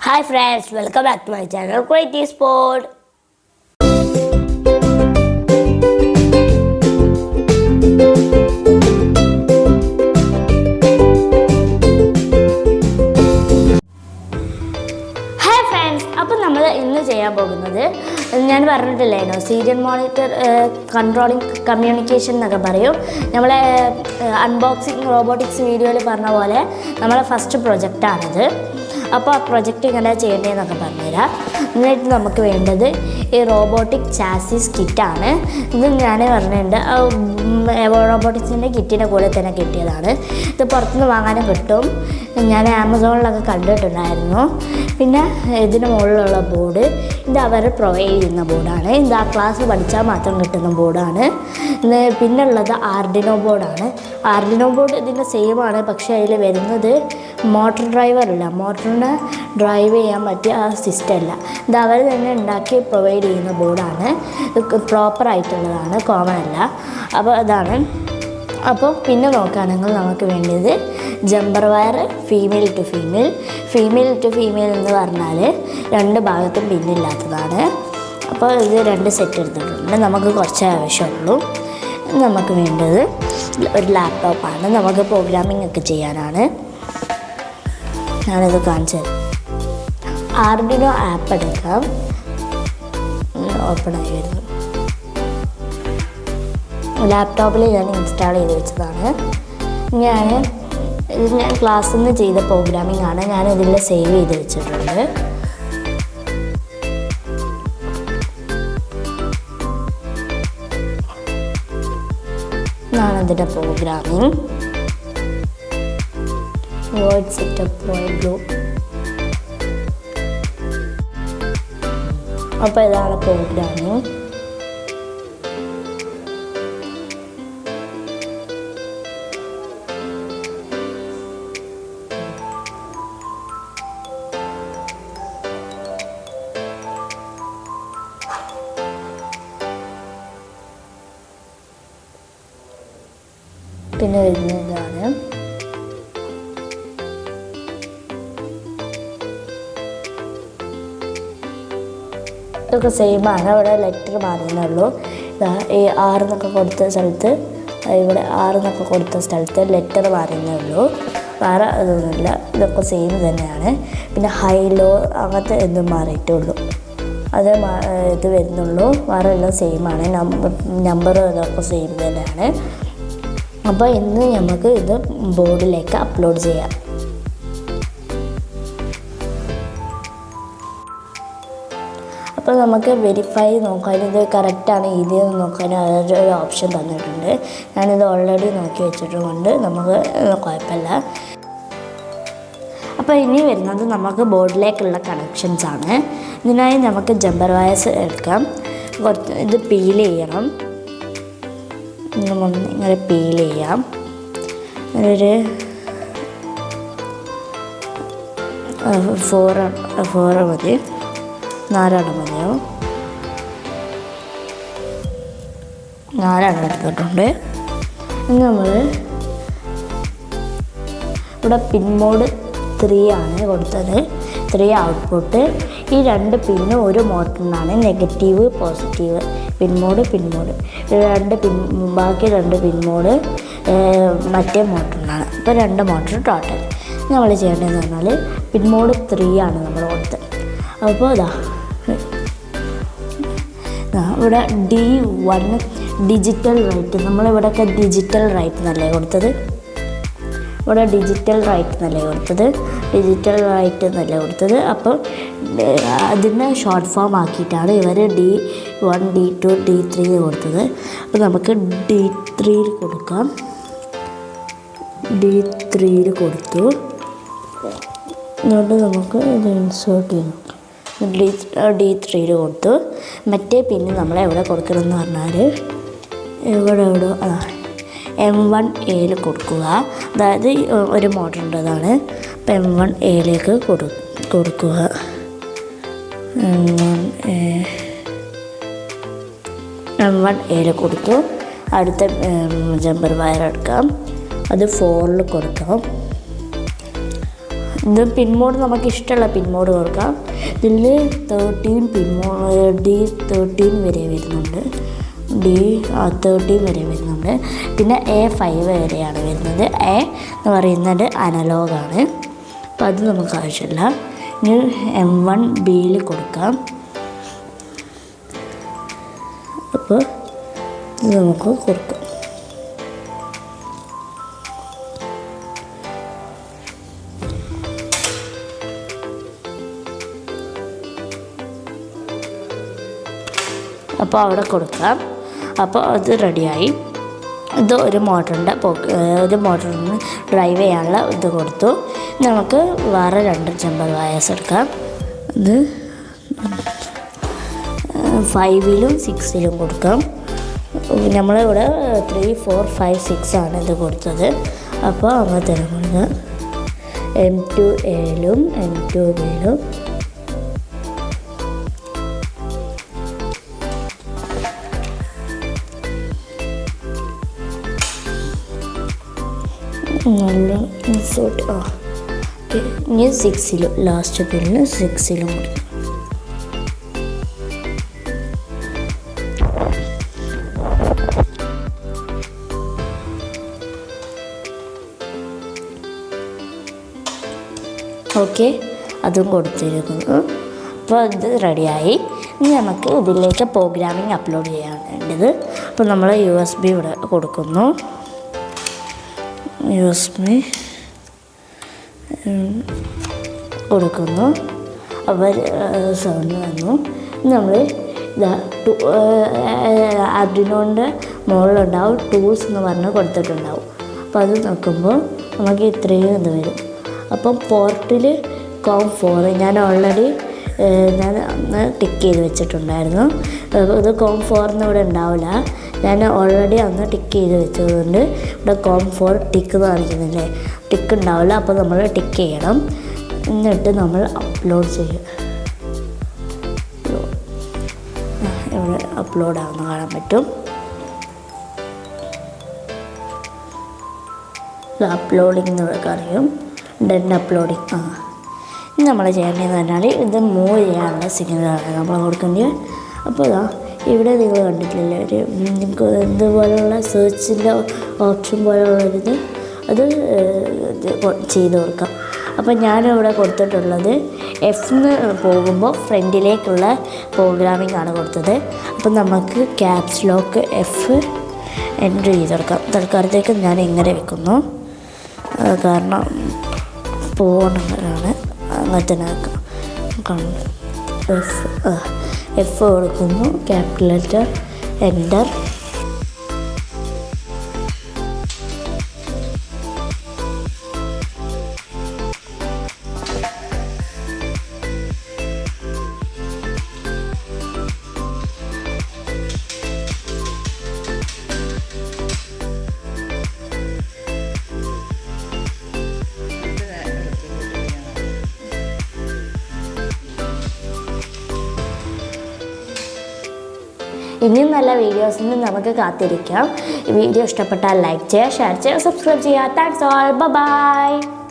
Hi friends, welcome back to my channel Creative Sport. Hi friends, അപ്പോൾ നമ്മൾ ഇന്ന് ചെയ്യാൻ പോകുന്നത് ഞാൻ പറഞ്ഞിട്ടില്ലായിരുന്നോ സീരിയൽ മോണിറ്റർ കൺട്രോളിംഗ് കമ്മ്യൂണിക്കേഷൻ എന്നൊക്കെ പറയും. നമ്മളെ അൺബോക്സിങ് റോബോട്ടിക്സ് വീഡിയോയിൽ പറഞ്ഞ പോലെ നമ്മളെ ഫസ്റ്റ് പ്രൊജക്റ്റാണിത്. അപ്പോൾ ആ പ്രൊജക്റ്റ് എങ്ങനെ ചെയ്യേണ്ടതെന്നൊക്കെ പറഞ്ഞുതരാം. എന്നിട്ട് നമുക്ക് വേണ്ടത് ഈ റോബോട്ടിക് ചാസിസ് കിറ്റാണ്. ഇത് ഞാൻ പറഞ്ഞിട്ടുണ്ട്, റോബോട്ടിക്സിൻ്റെ കിറ്റിൻ്റെ കൂടെ തന്നെ കിട്ടിയതാണ്. ഇത് പുറത്തുനിന്ന് വാങ്ങാനും കിട്ടും, ഞാൻ ആമസോണിലൊക്കെ കണ്ടിട്ടുണ്ടായിരുന്നു. പിന്നെ ഇതിന് മുകളിലുള്ള ബോർഡ് ഇത് അവർ പ്രൊവൈഡ് ചെയ്യുന്ന ബോർഡാണ്. ഇത് ആ ക്ലാസ് പഠിച്ചാൽ മാത്രം കിട്ടുന്ന ബോർഡാണ്. പിന്നെ ഉള്ളത് ആർഡിനോ ബോർഡാണ്. ആർഡിനോ ബോർഡ് ഇതിൻ്റെ സെയിമാണ്, പക്ഷേ അതിൽ വരുന്നത് മോട്ടർ ഡ്രൈവറില്ല, മോട്ടറിന് ഡ്രൈവ് ചെയ്യാൻ പറ്റിയ ആ സിസ്റ്റം അല്ല. ഇത് അവർ തന്നെ ഉണ്ടാക്കി പ്രൊവൈഡ് ചെയ്യുന്ന ബോർഡാണ്. പ്രോപ്പറായിട്ടുള്ളതാണ്, കോമൺ അല്ല. അപ്പോൾ അതാണ്. അപ്പോൾ പിന്നെ നോക്കുകയാണെങ്കിൽ നമുക്ക് വേണ്ടത് jumper wire female to female എന്ന് പറഞ്ഞാൽ രണ്ട് ഭാഗത്തും പിന്നില്ലാത്തതാണ്. അപ്പോൾ ഇത് 2 സെറ്റ് എടുത്തിട്ടുണ്ട്. നമുക്ക് കുറച്ചേ ആവശ്യമുള്ളൂ. നമുക്ക് വേണ്ടത് ഒരു ലാപ്ടോപ്പാണ്, നമുക്ക് പ്രോഗ്രാമിംഗ് ഒക്കെ ചെയ്യാനാണ്. ഞാനിത് കാണിച്ചു തരാം. ആർഡിനോ ആപ്പ് എടുക്കാം. ഓപ്പണായി വരുന്നു. ലാപ്ടോപ്പിൽ ഞാൻ ഇൻസ്റ്റാൾ ചെയ്ത് വെച്ചതാണ്. ഇത് ഞാൻ ക്ലാസ്സിൽ നിന്ന് ചെയ്ത പ്രോഗ്രാമിംഗ് ആണ്. ഞാനിതിൽ സേവ് ചെയ്ത് വെച്ചിട്ടുണ്ട്. ഇതാണ് ഇതിൻ്റെ programming. Word setup word group. അപ്പോൾ ഇതാണ് പ്രോഗ്രാമിംഗ്. പിന്നെ വരുന്നതാണ് ഇതൊക്കെ സെയിമാണ്. അവിടെ ലെറ്റർ മാറിയെന്നുള്ളൂ. ഈ 6 എന്നൊക്കെ കൊടുത്ത സ്ഥലത്ത്, ഇവിടെ 6 എന്നൊക്കെ കൊടുത്ത സ്ഥലത്ത് ലെറ്റർ മാറിയെന്നേ ഉള്ളൂ, വേറെ അതൊന്നുമില്ല. ഇതൊക്കെ സെയിം തന്നെയാണ്. പിന്നെ ഹൈ ലോ അങ്ങനത്തെ എന്തും മാറിയിട്ടുള്ളൂ, അത് ഇത് വരുന്നുള്ളൂ. വേറെ എല്ലാം സെയിമാണ്. നമ്പർ ഇതൊക്കെ സെയിം തന്നെയാണ്. അപ്പോൾ ഇന്ന് നമുക്ക് ഇത് ബോർഡിലേക്ക് അപ്ലോഡ് ചെയ്യാം. അപ്പോൾ നമുക്ക് വെരിഫൈ നോക്കാനും ഇത് കറക്റ്റാണ് ഇതിന്ന് നോക്കാനും അതൊരു ഓപ്ഷൻ തന്നിട്ടുണ്ട്. ഞാനിത് ഓൾറെഡി നോക്കി വെച്ചിട്ടുമുണ്ട്, നമുക്ക് കുഴപ്പമില്ല. അപ്പോൾ ഇനി വരുന്നത് നമുക്ക് ബോർഡിലേക്കുള്ള കണക്ഷൻസാണ്. ഇതിനായി നമുക്ക് ജമ്പർ വയർസ് എടുക്കാം. ഇത് പീൽ ചെയ്യണം. ഇങ്ങനെ പീൽ ചെയ്യാം. ഒരു 4 മതി, 4 മതിയോ? 4 എടുത്തിട്ടുണ്ട്. ഇനി നമ്മൾ ഇവിടെ പിൻ മോഡ് 3 ആണ് കൊടുത്തത്. 3 ഔട്ട്പുട്ട്. ഈ 2 പിന്നും ഒരു മോട്ടറിനാണ്, നെഗറ്റീവ് പോസിറ്റീവ്. പിൻമോഡ് 2 ബാക്കി 2 പിൻമോഡ് മറ്റേ മോട്ടറിനാണ്. ഇപ്പോൾ 2 മോട്ടർ ടോട്ടൽ. നമ്മൾ ചെയ്യേണ്ടതെന്ന് പറഞ്ഞാൽ പിൻമോഡ് 3 ആണ് നമ്മൾ കൊടുത്തത്. അപ്പോൾ ഇവിടെ D1 ഡിജിറ്റൽ റൈറ്റ്. നമ്മളിവിടെയൊക്കെ ഡിജിറ്റൽ റൈറ്റ് എന്നല്ലേ കൊടുത്തത്, ഇവിടെ ഡിജിറ്റൽ റൈറ്റ് എന്നല്ലേ കൊടുത്തത്. അപ്പോൾ അതിനെ ഷോർട്ട് ഫോം ആക്കിയിട്ടാണ് ഇവർ D1 D2 D3 കൊടുത്തത്. അപ്പോൾ നമുക്ക് D3 കൊടുക്കാം. D3 കൊടുത്തു. അതുകൊണ്ട് നമുക്ക് ഇത് ഇൻസേർട്ട് ചെയ്യണം. D3 കൊടുത്തു. മറ്റേ പിന്നെ നമ്മൾ എവിടെ കൊടുക്കണമെന്ന് പറഞ്ഞാൽ ഇവിടെ M1A കൊടുക്കുക. അതായത് ഒരു മോട്ടർ ഉണ്ടതാണ്. അപ്പോൾ M1A കൊടുക്കുക. M1A കൊടുത്തു. അടുത്ത ജമ്പർ വയർ എടുക്കാം. അത് 4 കൊടുക്കാം. ഇത് പിൻ മോഡ് നമുക്ക് ഇഷ്ടമുള്ള പിൻ മോഡ് കൊടുക്കാം. ഇതിൽ 13 പിൻ D13 വരെ വരുന്നുണ്ട്. D13 വരെ വരുന്നുണ്ട്. പിന്നെ A5 വരെയാണ് വരുന്നത്. A എന്ന് പറയുന്നത് അനലോഗാണ്. അപ്പോൾ അത് നമുക്ക് ആവശ്യമില്ല. ഇനി M1Bയിൽ കൊടുക്കാം. അപ്പോൾ ഇത് നമുക്ക് കൊടുക്കാം. അപ്പോൾ അവിടെ കൊടുക്കാം. അപ്പോൾ അത് റെഡിയായി. ഇത് ഒരു മോട്ടറിന് ഡ്രൈവ് ചെയ്യാനുള്ള ഇത് കൊടുത്തു. നമുക്ക് വേറെ 2 ജമ്പർ വയേഴ്സ് എടുക്കാം. ഇത് 5ലും 6ലും കൊടുക്കാം. നമ്മളിവിടെ 3, 4, 5, 6 ആണ് ഇത് കൊടുത്തത്. അപ്പോൾ അങ്ങനെ തന്നെ കൊടുക്കാം. M2Aലും M2Bയിലും നല്ല ഇൻസോട്ട്. ഓക്കെ, ഇനി 6ലും ലാസ്റ്റ് പിന്നിൽ 6ലും കൊടുക്കും. ഓക്കെ, അതും കൊടുത്തിരിക്കുന്നു. അപ്പോൾ ഇത് റെഡിയായി. ഇനി നമുക്ക് ഇതിലേക്ക് പ്രോഗ്രാമിംഗ് അപ്ലോഡ് ചെയ്യാൻ വേണ്ടത്. അപ്പോൾ നമ്മൾ USB ഇവിടെ കൊടുക്കുന്നു. USB കൊടുക്കുന്നു. അവർ സൗണ്ട് വന്നു. നമ്മൾ ആർഡിനോൻ്റെ മുകളിലുണ്ടാവും ടൂൾസ് എന്ന് പറഞ്ഞ് കൊടുത്തിട്ടുണ്ടാവും. അപ്പോൾ അത് നോക്കുമ്പോൾ നമുക്ക് ഇത്രയും ഇത് വരും. അപ്പം പോർട്ടിൽ COM4 ഞാൻ ഓൾറെഡി അന്ന് ടിക്ക് ചെയ്ത് വെച്ചിട്ടുണ്ടായിരുന്നു. ഇത് COM4 ഇവിടെ ഉണ്ടാവില്ല. ഞാൻ ഓൾറെഡി അന്ന് ടിക്ക് ചെയ്ത് വെച്ചതുകൊണ്ട് ഇവിടെ COM4 ടിക്ക് എന്ന് കാണിക്കുന്നില്ലേ, ടിക്ക് ഉണ്ടാവില്ല. അപ്പോൾ നമ്മൾ ടിക്ക് ചെയ്യണം. എന്നിട്ട് നമ്മൾ അപ്ലോഡ് ചെയ്യും. ഇവിടെ അപ്ലോഡ് ആവുന്ന കാണാൻ പറ്റും. അപ്ലോഡിങ് എന്ന് അറിയും. Den uploading. ഇനി നമ്മൾ ചെയ്യേണ്ടതെന്ന് പറഞ്ഞാൽ ഇത് മൂവ് ചെയ്യാനുള്ള സിഗ്നലാണ് നമ്മൾ കൊടുക്കേണ്ടത്. അപ്പോൾ ഇവിടെ നിങ്ങൾ കണ്ടിട്ടില്ലേ ഒരു ഇതുപോലെയുള്ള സെർച്ചിൻ്റെ ഓപ്ഷൻ പോലെയുള്ളൊരിത്, അത് ചെയ്ത് കൊടുക്കാം. അപ്പോൾ ഞാനിവിടെ കൊടുത്തിട്ടുള്ളത് Fന്ന് പോകുമ്പോൾ ഫ്രണ്ടിലേക്കുള്ള പ്രോഗ്രാമിംഗ് ആണ് കൊടുത്തത്. അപ്പം നമുക്ക് ക്യാപ്സ് ലോക്ക് F എൻ്റർ ചെയ്ത് കൊടുക്കാം. തൽക്കാലത്തേക്ക് ഞാൻ ഇങ്ങനെ വെക്കുന്നു, കാരണം പോകണതാണ്. അങ്ങനെ തന്നെ വെക്കാം. F കൊടുക്കുന്നു, ക്യാപിറ്റൽ ലെറ്റർ, എൻ്റർ. ഇനിയും നല്ല വീഡിയോസിന് നമുക്ക് കാത്തിരിക്കാം. വീഡിയോ ഇഷ്ടപ്പെട്ടാൽ ലൈക്ക് ചെയ്യുക, ഷെയർ ചെയ്യുക, സബ്സ്ക്രൈബ് ചെയ്യുക. Thanks all, by.